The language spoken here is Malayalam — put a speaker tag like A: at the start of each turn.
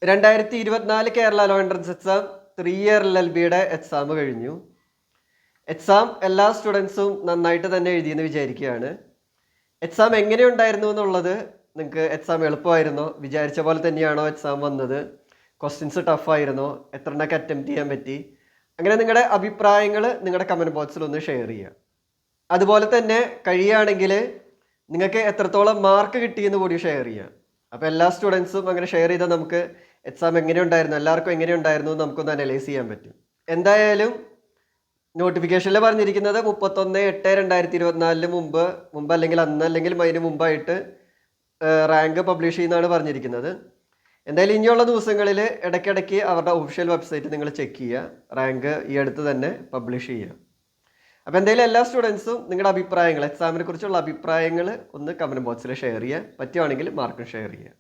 A: 2024 Kerala law entrance exam 3-year LLBയുടെ എക്സാം കഴിഞ്ഞു. എക്സാം എല്ലാ സ്റ്റുഡൻസും നന്നായിട്ട് തന്നെ എഴുതിയെന്ന് വിചാരിക്കുകയാണ്. എക്സാം എങ്ങനെയുണ്ടായിരുന്നു എന്നുള്ളത് നിങ്ങൾക്ക് എക്സാം എളുപ്പമായിരുന്നോ, വിചാരിച്ച പോലെ തന്നെയാണോ എക്സാം വന്നത്, ക്വസ്റ്റ്യൻസ് ടഫായിരുന്നോ, എത്രണ്ണൊക്കെ അറ്റംപ്റ്റ് ചെയ്യാൻ പറ്റി, അങ്ങനെ നിങ്ങളുടെ അഭിപ്രായങ്ങൾ നിങ്ങളുടെ കമൻറ്റ് ബോക്സിൽ ഒന്ന് ഷെയർ ചെയ്യുക. അതുപോലെ തന്നെ കഴിയുകയാണെങ്കിൽ നിങ്ങൾക്ക് എത്രത്തോളം മാർക്ക് കിട്ടിയെന്ന് കൂടി ഷെയർ ചെയ്യുക. അപ്പോൾ എല്ലാ സ്റ്റുഡൻസും അങ്ങനെ ഷെയർ ചെയ്താൽ നമുക്ക് എക്സാം എങ്ങനെയുണ്ടായിരുന്നു, എല്ലാവർക്കും എങ്ങനെയുണ്ടായിരുന്നു നമുക്കൊന്ന് അനലൈസ് ചെയ്യാൻ പറ്റും. എന്തായാലും നോട്ടിഫിക്കേഷനിൽ പറഞ്ഞിരിക്കുന്നത് 31/8/2024 മുമ്പ് അല്ലെങ്കിൽ അന്ന് അല്ലെങ്കിൽ അതിന് മുമ്പായിട്ട് റാങ്ക് പബ്ലിഷ് ചെയ്യുന്നതാണ് പറഞ്ഞിരിക്കുന്നത്. എന്തായാലും ഇനിയുള്ള ദിവസങ്ങളിൽ ഇടയ്ക്കിടയ്ക്ക് അവരുടെ ഒഫീഷ്യൽ വെബ്സൈറ്റ് നിങ്ങൾ ചെക്ക് ചെയ്യുക, റാങ്ക് ഈ അടുത്ത് തന്നെ പബ്ലിഷ് ചെയ്യുക. അപ്പോൾ എന്തായാലും എല്ലാ സ്റ്റുഡൻസും നിങ്ങളുടെ അഭിപ്രായങ്ങൾ, എക്സാമിനെ കുറിച്ചുള്ള അഭിപ്രായങ്ങൾ ഒന്ന് കമൻറ്റ് ബോക്സിൽ ഷെയർ ചെയ്യുക, പറ്റുവാണെങ്കിൽ മാർക്കും ഷെയർ ചെയ്യുക.